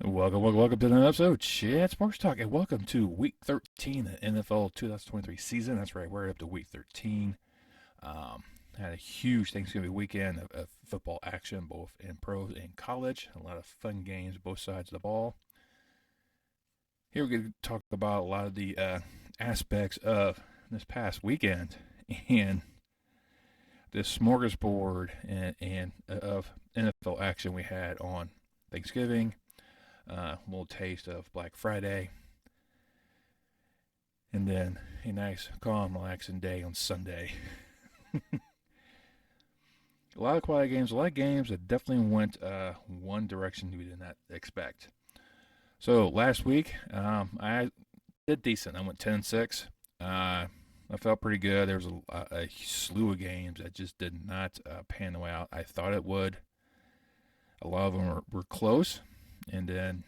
Welcome to another episode of Chat Sports Talk, and welcome to Week 13 of the NFL 2023 season. That's right, we're up to Week 13. Had a huge Thanksgiving weekend of football action, both in pros and college. A lot of fun games, both sides of the ball. Here we're going to talk about a lot of the aspects of this past weekend and this smorgasbord and of NFL action we had on Thanksgiving. A little taste of Black Friday, and then a nice, calm, relaxing day on Sunday. A lot of quiet games, a lot of games that definitely went one direction we did not expect. So last week, I did decent. I went 10-6. I felt pretty good. There was a slew of games that just did not pan the way out I thought it would. A lot of them were close. And then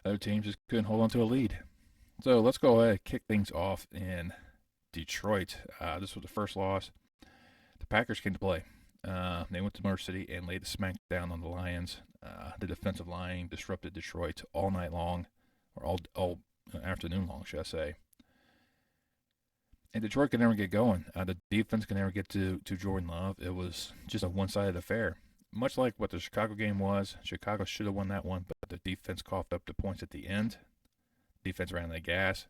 other teams just couldn't hold on to a lead. So let's go ahead and kick things off in Detroit. This was the first loss. The Packers came to play. They went to Motor City and laid the smack down on the Lions. The defensive line disrupted Detroit all night long, or all afternoon long, should I say. And Detroit could never get going. The defense could never get to Jordan Love. It was just a one-sided affair. Much like what the Chicago game was, Chicago should have won that one, but the defense coughed up the points at the end. Defense ran out of gas.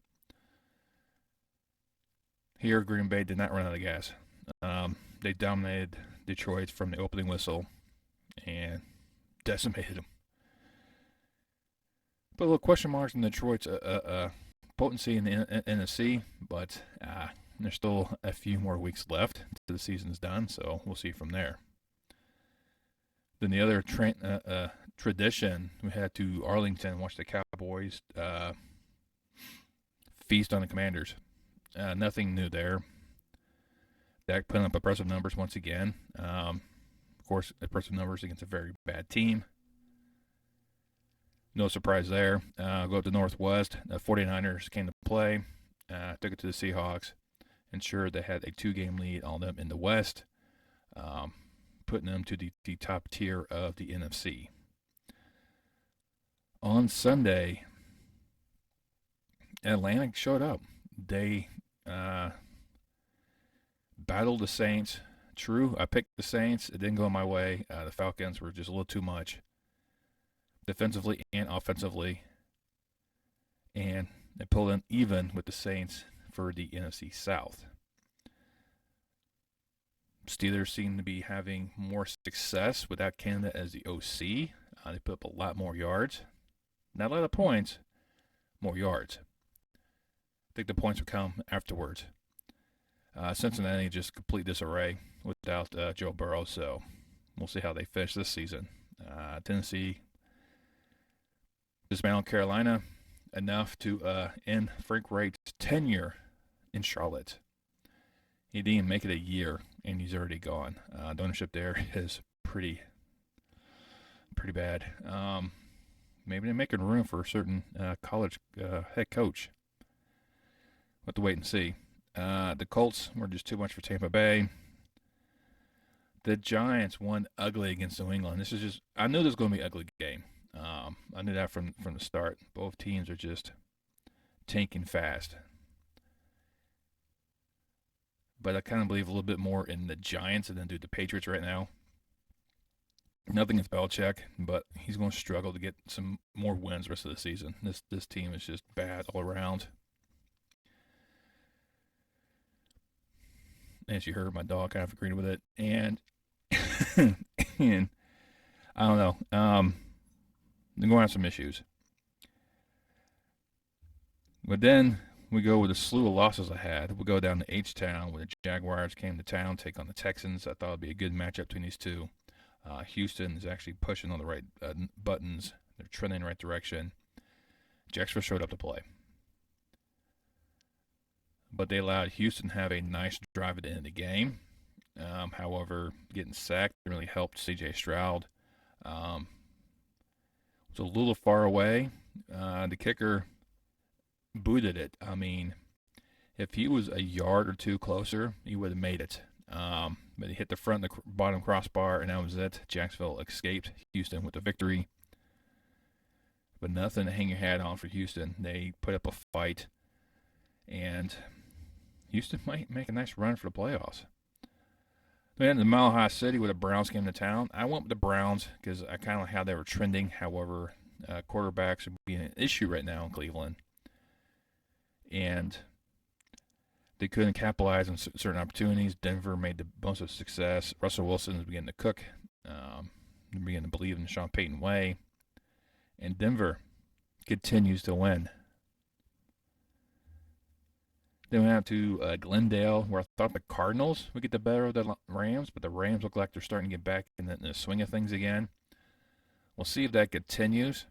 Here, Green Bay did not run out of gas. They dominated Detroit from the opening whistle and decimated them. Put a little question marks in Detroit's potency in the NFC, but there's still a few more weeks left till the season's done, so we'll see from there. Then the other tradition, we had to Arlington watch the Cowboys feast on the Commanders. Nothing new there. Dak putting up impressive numbers once again. Of course, impressive numbers against a very bad team. No surprise there. Go up to Northwest. The 49ers came to play. Took it to the Seahawks. Ensured they had a 2-game lead on them in the West. Putting them to the top tier of the NFC. On Sunday, Atlanta showed up. They battled the Saints. True, I picked the Saints. It didn't go my way. The Falcons were just a little too much, defensively and offensively. And they pulled in even with the Saints for the NFC South. Steelers seem to be having more success without Canada as the OC. They put up a lot more yards. Not a lot of points, more yards. I think the points will come afterwards. Cincinnati just complete disarray without Joe Burrow, so we'll see how they finish this season. Tennessee dismantled Carolina enough to end Frank Reich's tenure in Charlotte. He didn't even make it a year, and he's already gone. The ownership there is pretty bad. Maybe they're making room for a certain college head coach. We'll have to wait and see. The Colts were just too much for Tampa Bay. The Giants won ugly against New England. I knew this was going to be an ugly game. I knew that from the start. Both teams are just tanking fast. But I kind of believe a little bit more in the Giants than do the Patriots right now. Nothing against Belichick, but he's going to struggle to get some more wins the rest of the season. This team is just bad all around. As you heard, my dog kind of agreed with it. And, and I don't know. They're going to have some issues. But then we go with a slew of losses I had. We'll go down to H-Town where the Jaguars came to town, take on the Texans. I thought it would be a good matchup between these two. Houston is actually pushing on the right buttons. They're trending in the right direction. Jacksonville showed up to play. But they allowed Houston to have a nice drive at the end of the game. However, getting sacked really helped CJ Stroud. Was a little far away. The kicker booted it. I mean, if he was a yard or two closer, he would have made it. but he hit the front and the bottom crossbar, and that was it. Jacksonville escaped Houston with the victory. But nothing to hang your hat on for Houston. They put up a fight, and Houston might make a nice run for the playoffs. Then the Mile High City where the Browns came to town. I went with the Browns because I kind of how they were trending. However, quarterbacks are being an issue right now in Cleveland. And they couldn't capitalize on certain opportunities. Denver made the most of success. Russell Wilson is beginning to cook. They're beginning to believe in the Sean Payton way. And Denver continues to win. Then we went out to Glendale, where I thought the Cardinals would get the better of the Rams, but the Rams look like they're starting to get back in the swing of things again. We'll see if that continues.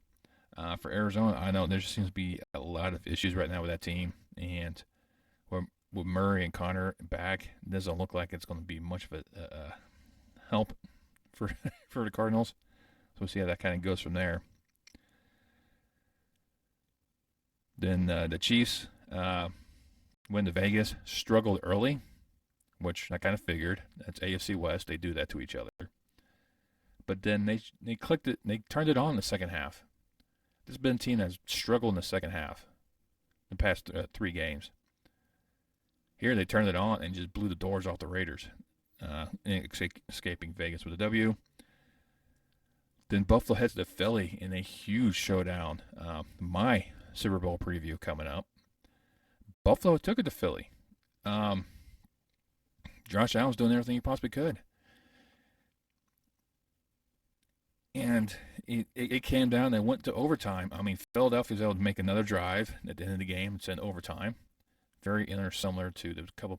For Arizona, I know there just seems to be a lot of issues right now with that team. And with Murray and Connor back, it doesn't look like it's going to be much of a help for the Cardinals. So we'll see how that kind of goes from there. Then the Chiefs went to Vegas, struggled early, which I kind of figured. That's AFC West. They do that to each other. But then they clicked it. They turned it on in the second half. This has been a team that's struggled in the second half the past 3 games. Here they turned it on and just blew the doors off the Raiders, escaping Vegas with a W. Then Buffalo heads to Philly in a huge showdown. My Super Bowl preview coming up. Buffalo took it to Philly. Josh Allen's doing everything he possibly could. And it came down. They went to overtime. I mean, Philadelphia was able to make another drive at the end of the game and send overtime. Very similar to the couple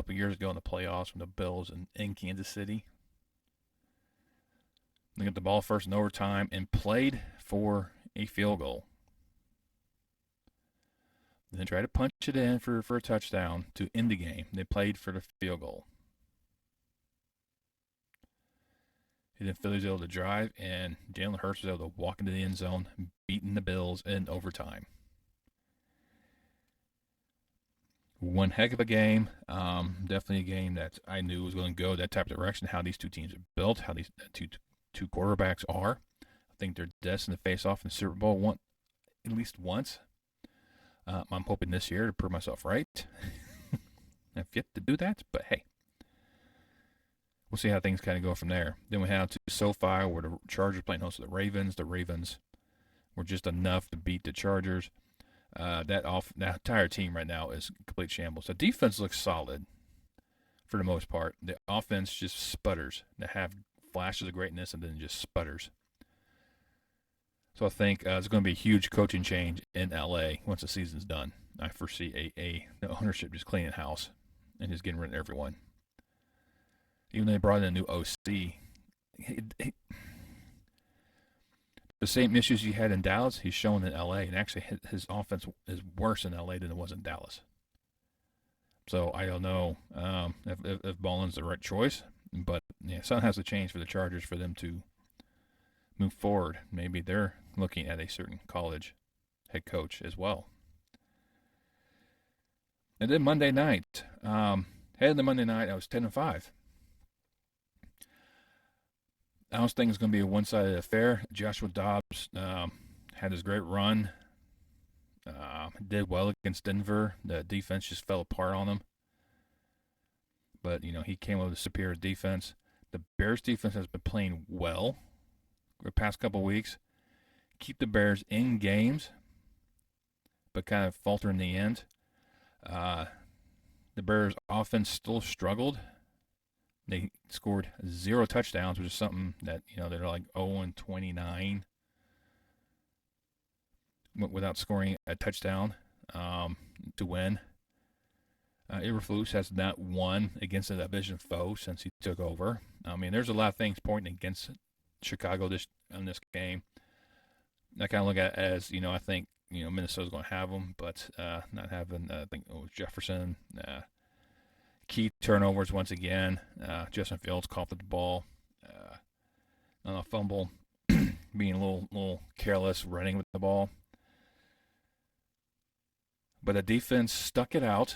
years ago in the playoffs from the Bills in Kansas City. They got the ball first in overtime and played for a field goal. Then tried to punch it in for a touchdown to end the game. They played for the field goal. And then Philly was able to drive, and Jalen Hurts was able to walk into the end zone, beating the Bills in overtime. One heck of a game. Definitely a game that I knew was going to go that type of direction, how these two teams are built, how these two quarterbacks are. I think they're destined to face off in the Super Bowl at least once. I'm hoping this year to prove myself right. I've yet to do that, but hey. We'll see how things kind of go from there. Then we have to SoFi, where the Chargers playing host to the Ravens. The Ravens were just enough to beat the Chargers. That entire team right now is complete shambles. The defense looks solid for the most part. The offense just sputters. They have flashes of greatness and then just sputters. So I think it's going to be a huge coaching change in LA once the season's done. I foresee the ownership just cleaning house and just getting rid of everyone. Even though they brought in a new OC, the same issues he had in Dallas, he's showing in LA, and actually his offense is worse in LA than it was in Dallas. So I don't know if Bollin's the right choice, but something has to change for the Chargers for them to move forward. Maybe they're looking at a certain college head coach as well. And then Monday night, heading to Monday night, I was 10-5. I was thinking it's going to be a one-sided affair. Joshua Dobbs had his great run. Did well against Denver. The defense just fell apart on him. But, he came up with a superior defense. The Bears defense has been playing well the past couple of weeks. Keep the Bears in games, but kind of falter in the end. The Bears offense still struggled. They scored 0 touchdowns, which is something that, they're like 0-29 without scoring a touchdown to win. Eberflus has not won against a division foe since he took over. I mean, there's a lot of things pointing against Chicago in this game. I kind of look at it as, I think, Minnesota's going to have them, but not having, I think it was Jefferson. Key turnovers once again. Justin Fields coughed at the ball on a fumble, being a little careless running with the ball. But the defense stuck it out,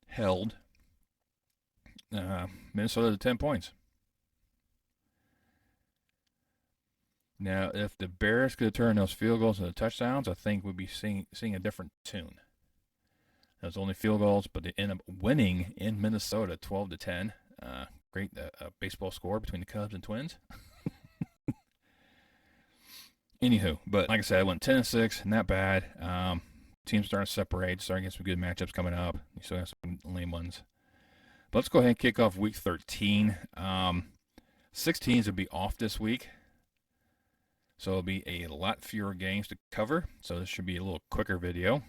held. Minnesota to 10 points. Now, if the Bears could turn those field goals into touchdowns, I think we'd be seeing a different tune. Those only field goals, but they end up winning in Minnesota, 12-10. Great baseball score between the Cubs and Twins. Anywho, but like I said, I went 10-6, not bad. Teams starting to separate, starting to get some good matchups coming up. You still have some lame ones. But let's go ahead and kick off week 13. 6 teams will be off this week. So it'll be a lot fewer games to cover. So this should be a little quicker video.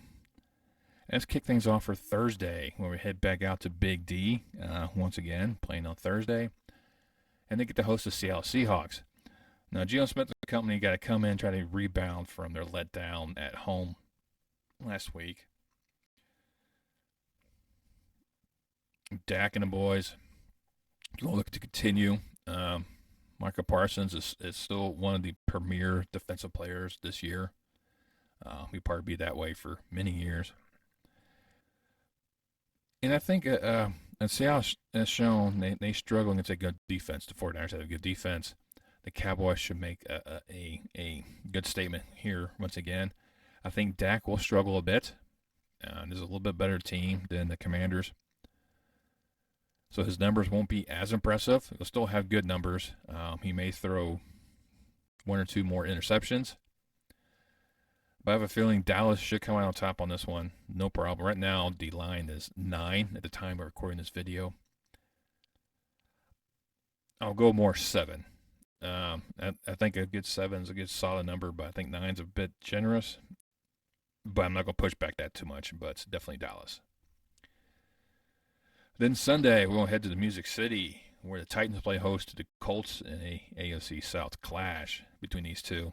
Let's kick things off for Thursday, when we head back out to Big D once again, playing on Thursday. And they get to host the Seattle Seahawks. Now, Geno Smith and company got to come in and try to rebound from their letdown at home last week. Dak and the boys going to look to continue. Micah Parsons is still one of the premier defensive players this year. He'll probably be that way for many years. And I think Seattle has shown they struggle against a good defense. The 49ers have a good defense. The Cowboys should make a good statement here once again. I think Dak will struggle a bit. There's a little bit better team than the Commanders. So his numbers won't be as impressive. He'll still have good numbers. He may throw 1 or 2 more interceptions. But I have a feeling Dallas should come out on top on this one. No problem. Right now, the line is 9 at the time of recording this video. I'll go more 7. I think a good 7 is a good solid number, but I think 9's a bit generous. But I'm not going to push back that too much, but it's definitely Dallas. Then Sunday, we're going to head to the Music City, where the Titans play host to the Colts in a AFC South clash between these two.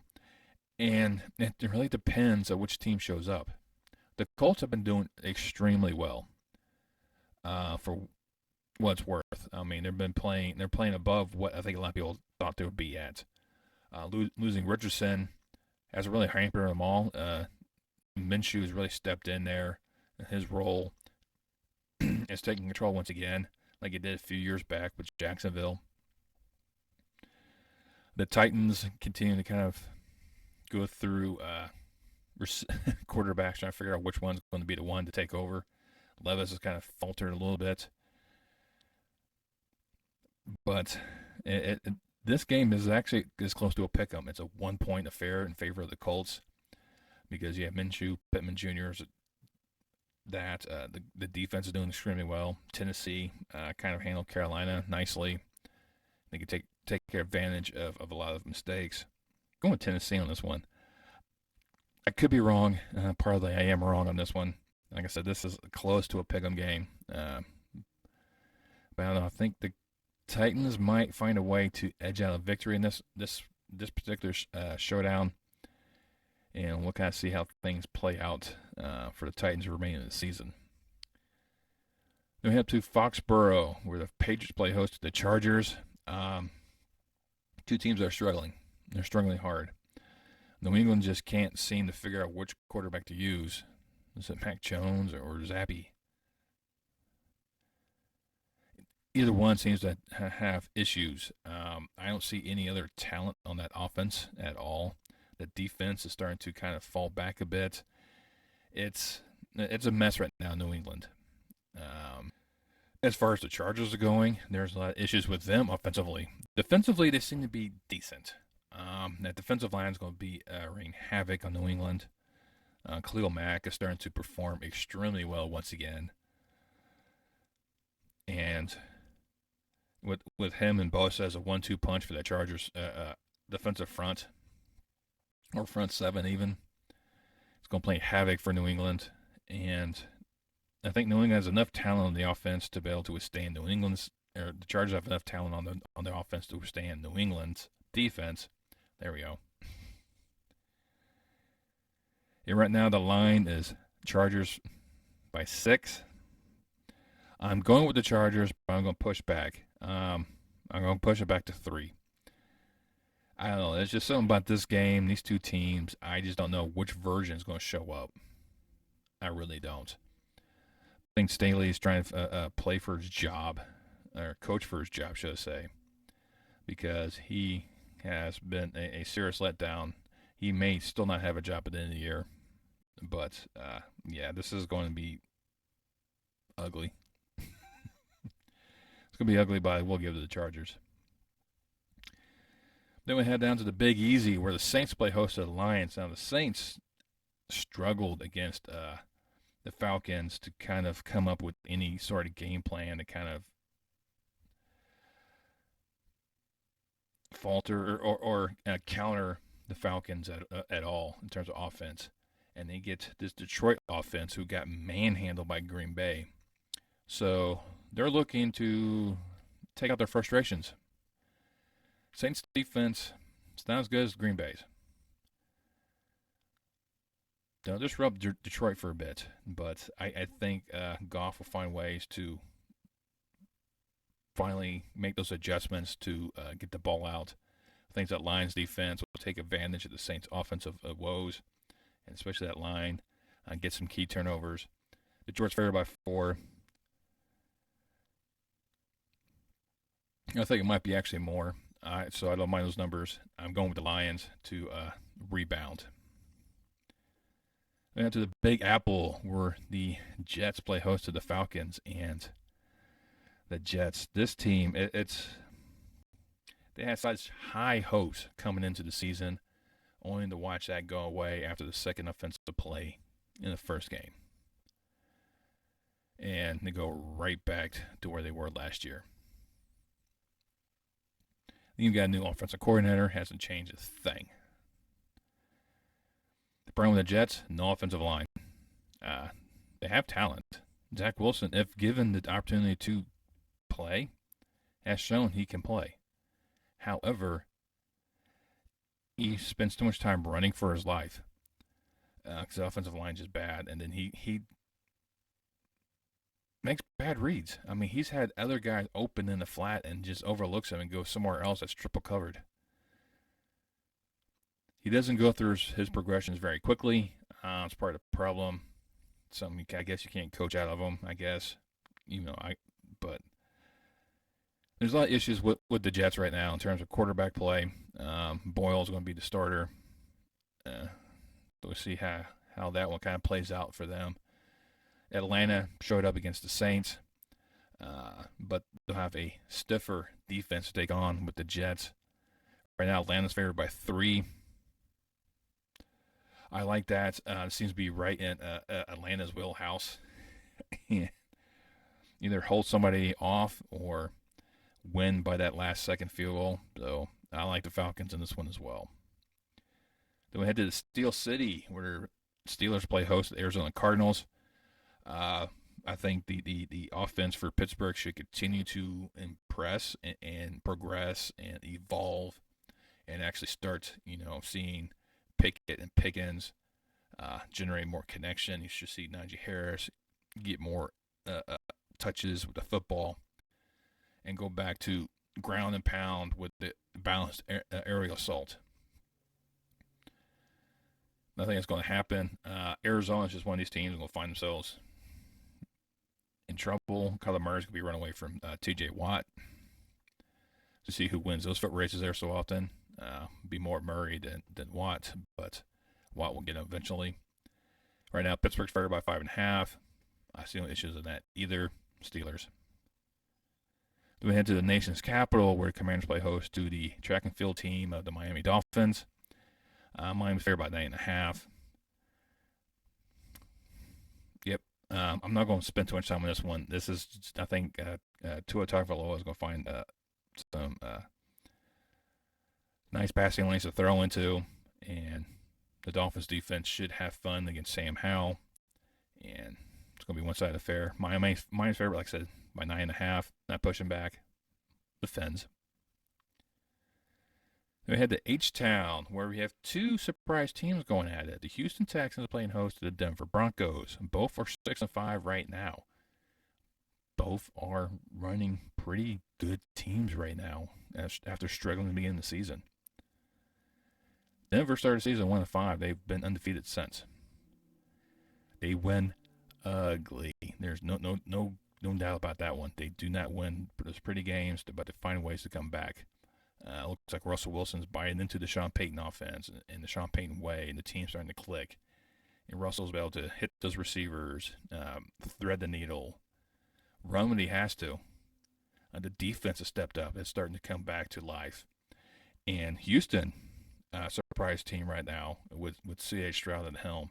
And it really depends on which team shows up. The Colts have been doing extremely well for what it's worth. I mean, they're playing above what I think a lot of people thought they would be at. Losing Richardson hasn't really hampered them all. Minshew has really stepped in there. His role is taking control once again, like he did a few years back with Jacksonville. The Titans continue to kind of go through quarterbacks, trying to figure out which one's going to be the one to take over. Levis has kind of faltered a little bit. But this game is actually as close to a pick-em. It's a 1-point affair in favor of the Colts because you have Minshew, Pittman Jr. The defense is doing extremely well. Tennessee kind of handled Carolina nicely. They can take advantage of a lot of mistakes. Going with Tennessee on this one. I could be wrong. Partly I am wrong on this one. Like I said, this is close to a pick'em game. But I don't know. I think the Titans might find a way to edge out a victory in this particular showdown. And we'll kind of see how things play out for the Titans remaining of the season. Then we head to Foxborough, where the Patriots play host to the Chargers. 2 teams that are struggling. They're struggling hard. New England just can't seem to figure out which quarterback to use. Is it Mac Jones or Zappy? Either one seems to have issues. I don't see any other talent on that offense at all. The defense is starting to kind of fall back a bit. It's a mess right now in New England. As far as the Chargers are going, there's a lot of issues with them offensively. Defensively, they seem to be decent. That defensive line is going to be wreaking havoc on New England. Khalil Mack is starting to perform extremely well once again. And with him and Bosa as a 1-2 punch for the Chargers defensive front, or front 7 even, it's going to play havoc for New England. And I think New England has enough talent on the offense to be able to withstand New England's, or the Chargers have enough talent on the offense to withstand New England's defense. There we go. And right now the line is Chargers by 6. I'm going with the Chargers, but I'm going to push back. I'm going to push it back to 3. I don't know. There's just something about this game, these 2 teams. I just don't know which version is going to show up. I really don't. I think Staley is trying to play for his job. or coach for his job, should I say, because he has been a serious letdown. He may still not have a job at the end of the year, but yeah, this is going to be ugly. It's going to be ugly, but we'll give it to the Chargers. Then we head down to the Big Easy, where the Saints play host to the Lions. Now, the Saints struggled against the Falcons to kind of come up with any sort of game plan to kind of falter or counter the Falcons at all in terms of offense. And they get this Detroit offense who got manhandled by Green Bay. So they're looking to take out their frustrations. Saints defense is not as good as Green Bay's. They'll disrupt Detroit for a bit, but I think Goff will find ways to finally make those adjustments to get the ball out. I think that Lions defense will take advantage of the Saints' offensive woes, and especially that line, get some key turnovers. Detroit's favored by 4. I think it might be actually more, so I don't mind those numbers. I'm going with the Lions to rebound. Then to the Big Apple, where the Jets play host to the Falcons, and the Jets, this team, they had such high hopes coming into the season, only to watch that go away after the second offensive play in the first game. And they go right back to where they were last year. You've got a new offensive coordinator, hasn't changed a thing. The problem with the Jets, no offensive line. They have talent. Zach Wilson, if given the opportunity to play, has shown he can play. However, he spends too much time running for his life because the offensive line is just bad, and then he makes bad reads. I mean, he's had other guys open in the flat and just overlooks them and goes somewhere else that's triple covered. He doesn't go through his progressions very quickly. It's part of the problem. Something I guess you can't coach out of him. I guess, but there's a lot of issues with the Jets right now in terms of quarterback play. Boyle's going to be the starter. We'll see how that one kind of plays out for them. Atlanta showed up against the Saints, but they'll have a stiffer defense to take on with the Jets. Right now, Atlanta's favored by 3. I like that. It seems to be right in Atlanta's wheelhouse. Either hold somebody off or win by that last second field goal. So I like the Falcons in this one as well. Then we head to the Steel City, where Steelers play host to the Arizona Cardinals. I think the offense for Pittsburgh should continue to impress and progress and evolve and actually start, seeing Pickett and Pickens generate more connection. You should see Najee Harris get more touches with the football and go back to ground and pound with the balanced aerial assault. I think it's going to happen. Arizona is just one of these teams that will find themselves in trouble. Kyler Murray's going to be run away from TJ Watt to see who wins those foot races there so often. Be more Murray than Watt, but Watt will get him eventually. Right now, Pittsburgh's favored by 5.5. I see no issues in that either. Steelers. Then we head to the nation's capital, where the Commanders play host to the track and field team of the Miami Dolphins. Miami's favored by 9.5. Yep. I'm not going to spend too much time on this one. This is, I think, Tua Tagovailoa is going to find some nice passing lanes to throw into, and the Dolphins defense should have fun against Sam Howell, and it's going to be one-sided affair. Miami's favorite, like I said, by 9.5. Not pushing back. Defends. Then we head to H-Town, where we have 2 surprise teams going at it. The Houston Texans are playing host to the Denver Broncos. Both are 6-5 right now. Both are running pretty good teams right now after struggling to begin the season. Denver started the season 1-5. They've been undefeated since. They win ugly. There's no no doubt about that one. They do not win those pretty games, but they find ways to come back. Looks like Russell Wilson's buying into the Sean Payton offense and the Sean Payton way, and the team's starting to click. And Russell's able to hit those receivers, thread the needle, run when he has to. The defense has stepped up. It's starting to come back to life. And Houston, surprise team right now with CJ Stroud at the helm.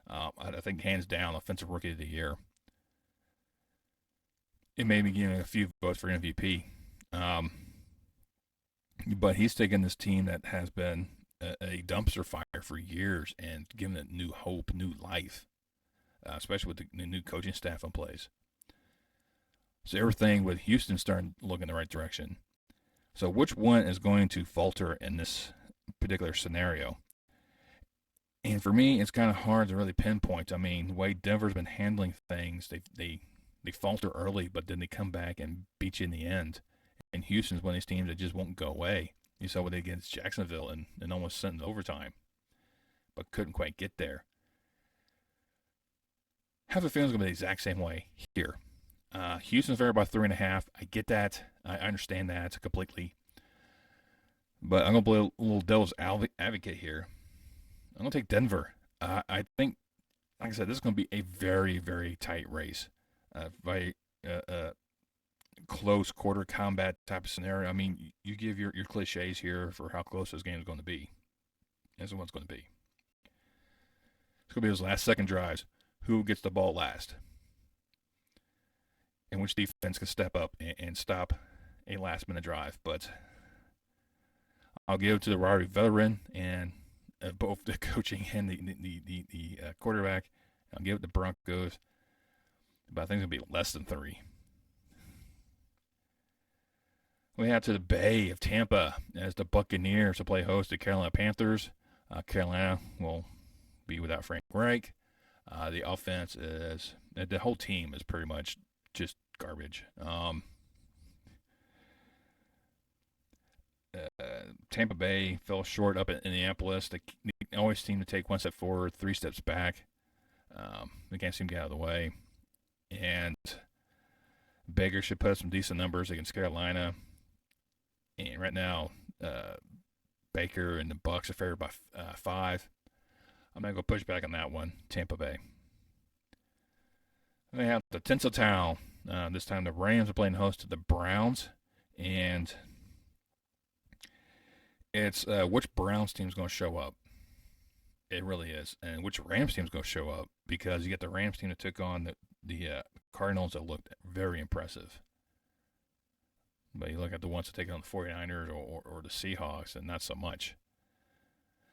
I think hands down, offensive rookie of the year. It may be getting a few votes for MVP. But he's taken this team that has been a dumpster fire for years and given it new hope, new life, especially with the new coaching staff in place. So everything with Houston starting to look in the right direction. So which one is going to falter in this particular scenario? And for me, it's kind of hard to really pinpoint. I mean, the way Denver's been handling things, they falter early, but then they come back and beat you in the end. And Houston's one of these teams that just won't go away. You saw what they did against Jacksonville and almost sent in overtime, but couldn't quite get there. I have a feeling it's going to be the exact same way here. Houston's favored by 3.5. I get that. I understand that completely. But I'm going to play a little devil's advocate here. I'm going to take Denver. I think, like I said, this is going to be a very, very tight race. By close quarter combat type of scenario. I mean, you give your cliches here for how close this game is going to be. This is what it's going to be. It's going to be those last second drives. Who gets the ball last? And which defense can step up and stop a last minute drive. But I'll give it to the Rari veteran and both the coaching and the quarterback. I'll give it to Broncos. But I think it's going to be less than 3. We have to the Bay of Tampa as the Buccaneers to play host to Carolina Panthers. Carolina will be without Rank Reich. The offense is, the whole team is pretty much just garbage. Tampa Bay fell short up in Indianapolis. They always seem to take one step forward, 3 steps back. They can't seem to get out of the way. And Baker should put up some decent numbers against Carolina. And right now, Baker and the Bucs are favored by 5. I'm going to go push back on that one, Tampa Bay. And they have the Tinseltown. This time the Rams are playing host to the Browns. And it's which Browns team is going to show up. It really is. And which Rams team is going to show up. Because you get the Rams team that took on the Cardinals that looked very impressive. But you look at the ones that take on the 49ers or the Seahawks, and not so much.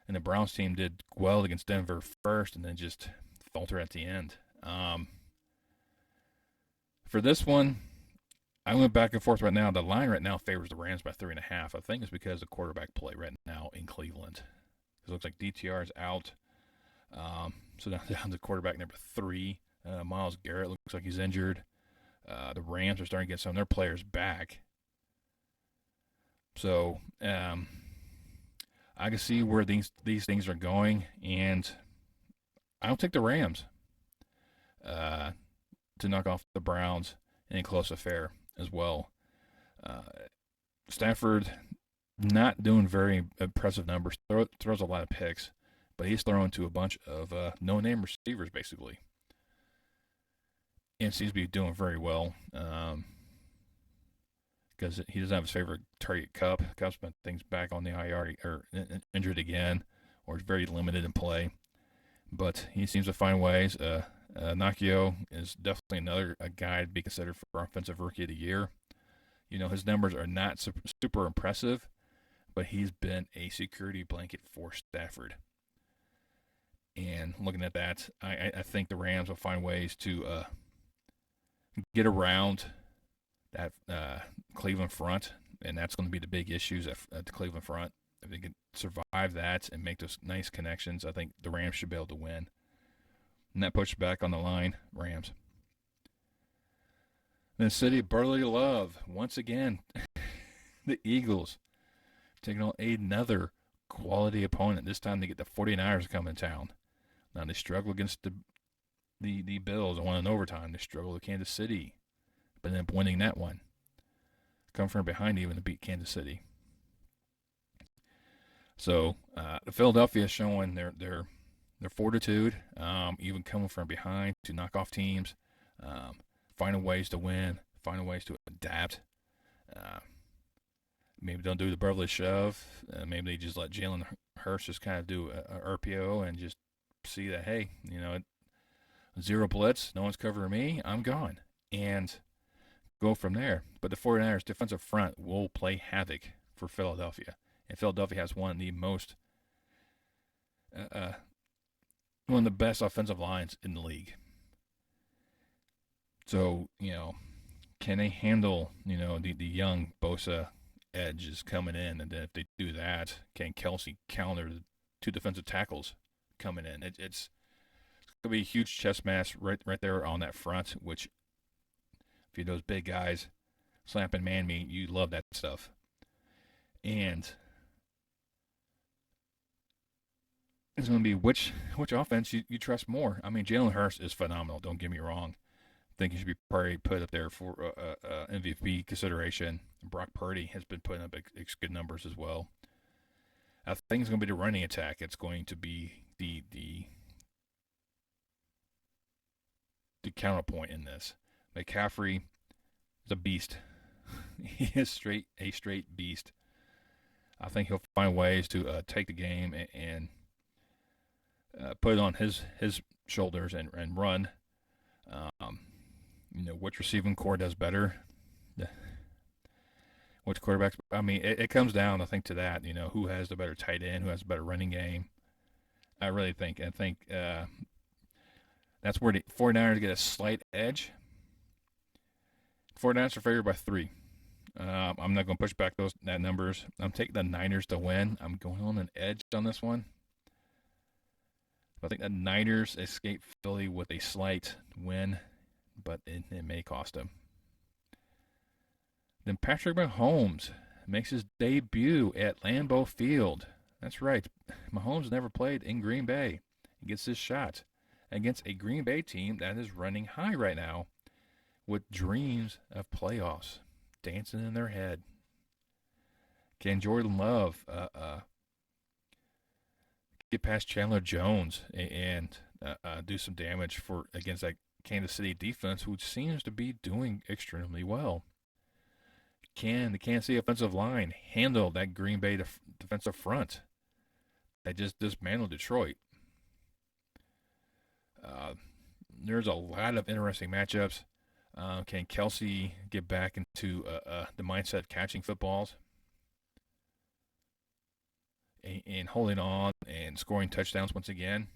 And the Browns team did well against Denver first and then just faltered at the end. For this one, I went back and forth right now. The line right now favors the Rams by 3.5. I think it's because of quarterback play right now in Cleveland. It looks like DTR is out. So down to quarterback number 3. Myles Garrett looks like he's injured. The Rams are starting to get some of their players back. So I can see where these things are going, and I don't take the Rams to knock off the Browns in a close affair as well. Stafford not doing very impressive numbers, throws a lot of picks, but he's thrown to a bunch of no-name receivers basically, and seems to be doing very well. Because he doesn't have his favorite target, Cup. Cup's been things back on the IR or injured again, or is very limited in play. But he seems to find ways. Nakio is definitely another guy to be considered for offensive rookie of the year. You know, his numbers are not super impressive, but he's been a security blanket for Stafford. And looking at that, I think the Rams will find ways to get around that Cleveland front, and that's going to be the big issues at the Cleveland front. If they can survive that and make those nice connections, I think the Rams should be able to win. And that pushes back on the line, Rams. Then City of Brotherly Love, once again, the Eagles taking on another quality opponent. This time they get the 49ers to come in town. Now they struggle against the Bills and won in overtime. They struggle with Kansas City. but ended up winning that one. Come from behind even to beat Kansas City. So Philadelphia is showing their fortitude, even coming from behind to knock off teams, finding ways to win, finding ways to adapt. Maybe don't do the Beverly shove. Maybe they just let Jalen Hurts just kind of do a RPO and just see that, hey, zero blitz, no one's covering me, I'm gone. And go from there. But the 49ers defensive front will play havoc for Philadelphia. And Philadelphia has one of the best offensive lines in the league. So, can they handle, the young Bosa edges coming in? And then if they do that, can Kelsey counter the two defensive tackles coming in? It's going to be a huge chess match right there on that front, which if you're those big guys slapping man meat, you love that stuff. And it's going to be which offense you trust more. I mean, Jalen Hurts is phenomenal. Don't get me wrong. I think he should be probably put up there for MVP consideration. Brock Purdy has been putting up good numbers as well. I think it's going to be the running attack. It's going to be the counterpoint in this. McCaffrey is a beast. He is a straight beast. I think he'll find ways to take the game and put it on his shoulders and run. Which receiving core does better? Which quarterbacks? I mean, it comes down, I think, to that. Who has the better tight end? Who has the better running game? I really think. That's where the 49ers get a slight edge. 49ers are favored by 3. I'm not going to push back that numbers. I'm taking the Niners to win. I'm going on an edge on this one. I think the Niners escape Philly with a slight win, but it may cost them. Then Patrick Mahomes makes his debut at Lambeau Field. That's right. Mahomes never played in Green Bay. He gets his shot against a Green Bay team that is running high right now with dreams of playoffs dancing in their head. Can Jordan Love get past Chandler Jones and do some damage against that Kansas City defense, who seems to be doing extremely well? Can the Kansas City offensive line handle that Green Bay defensive front that just dismantled Detroit? There's a lot of interesting matchups. Can Kelsey get back into the mindset of catching footballs and holding on and scoring touchdowns once again?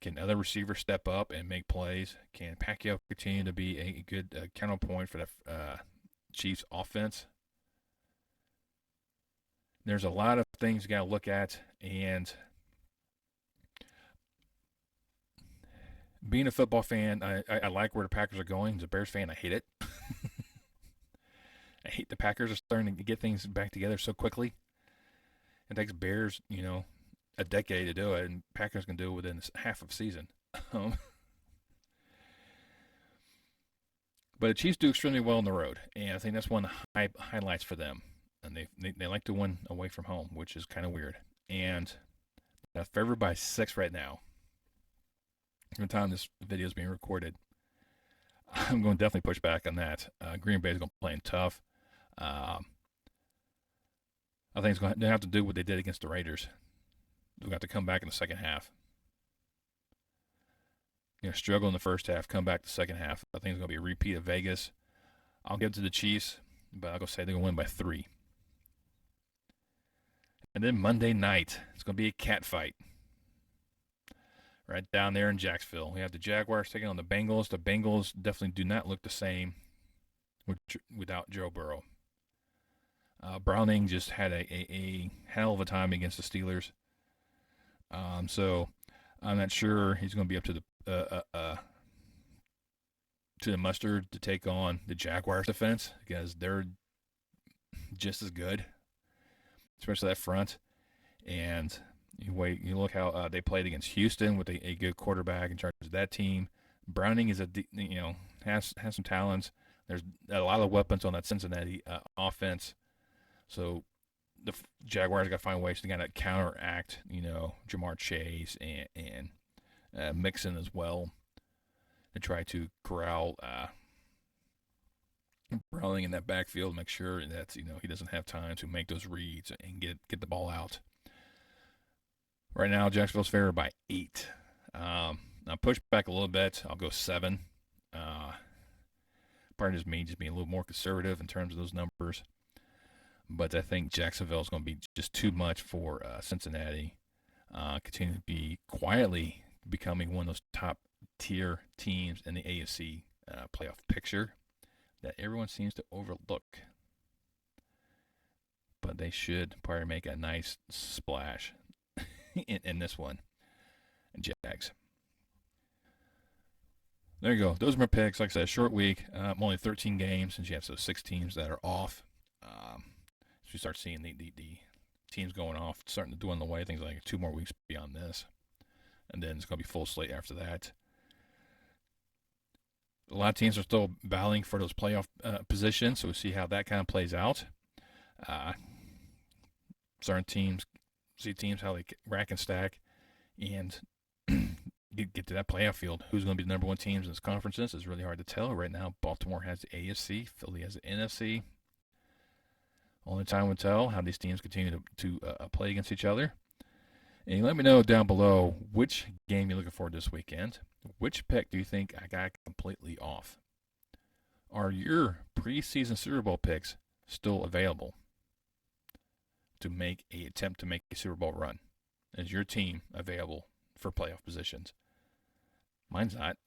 Can other receivers step up and make plays? Can Pacquiao continue to be a good counterpoint for the Chiefs offense? There's a lot of things you got to look at, and being a football fan, I like where the Packers are going. As a Bears fan, I hate it. I hate the Packers are starting to get things back together so quickly. It takes Bears, a decade to do it, and Packers can do it within half of a season. But the Chiefs do extremely well on the road, and I think that's one of the highlights for them. And they like to win away from home, which is kind of weird. And they're favored by 6 right now. From the time this video is being recorded, I'm going to definitely push back on that. Green Bay is going to play tough. I think it's going to have to do what they did against the Raiders. They've got to come back in the second half. Struggle in the first half, come back the second half. I think it's going to be a repeat of Vegas. I'll give it to the Chiefs, but I'll go say they're going to win by 3. And then Monday night, it's going to be a cat fight. Right down there in Jacksonville. We have the Jaguars taking on the Bengals. The Bengals definitely do not look the same without Joe Burrow. Browning just had a hell of a time against the Steelers. So I'm not sure he's going to be up to the mustard to take on the Jaguars defense, because they're just as good, especially that front. And you look how they played against Houston with a good quarterback in charge of that team. Browning is has some talents. There's a lot of weapons on that Cincinnati offense. So the Jaguars got to find ways to kind of counteract, Jamar Chase and Mixon as well, to try to corral Browning in that backfield, make sure that he doesn't have time to make those reads and get the ball out. Right now, Jacksonville's favored by 8. I'll push back a little bit. I'll go 7. Part of me just being a little more conservative in terms of those numbers. But I think Jacksonville is going to be just too much for Cincinnati. Continue to be quietly becoming one of those top-tier teams in the AFC playoff picture that everyone seems to overlook. But they should probably make a nice splash in this one. Jags. There you go. Those are my picks. Like I said, short week. Only 13 games since you have those 6 teams that are off. So you start seeing the teams going off, starting to dwindle away. Things like 2 more weeks beyond this. And then it's going to be full slate after that. A lot of teams are still battling for those playoff positions, so we'll see how that kind of plays out. Certain teams, see teams how they rack and stack and get to that playoff field. Who's going to be the number 1 teams in this conferences is really hard to tell. Right now, Baltimore has the AFC, Philly has the NFC. Only time will tell how these teams continue to play against each other. And you let me know down below which game you're looking for this weekend. Which pick do you think I got completely off? Are your preseason Super Bowl picks still available to make an attempt to make a Super Bowl run? Is your team available for playoff positions? Mine's not.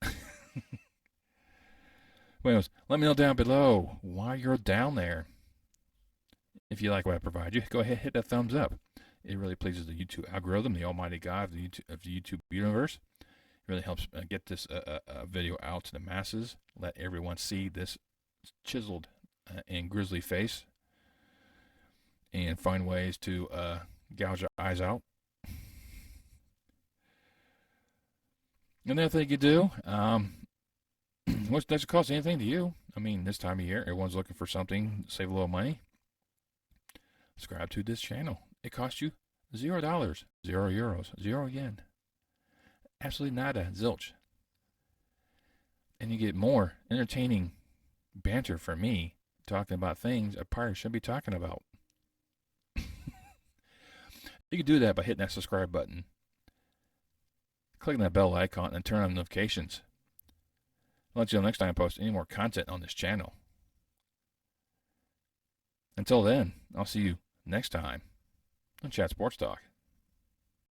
Anyways, let me know down below why you're down there. If you like what I provide you, go ahead and hit that thumbs up. It really pleases the YouTube algorithm, the almighty God of the YouTube universe. It really helps get this video out to the masses. Let everyone see this chiseled and grisly face and find ways to gouge your eyes out. Another thing you do, which doesn't cost anything to you. I mean, this time of year, everyone's looking for something to save a little money. Subscribe to this channel. It costs you $0, €0, €0 absolutely nada, zilch. And you get more entertaining banter from me talking about things a pirate should be talking about. You can do that by hitting that subscribe button, clicking that bell icon, and turn on notifications. I'll let you know next time I post any more content on this channel. Until then, I'll see you next time on Chat Sports Talk.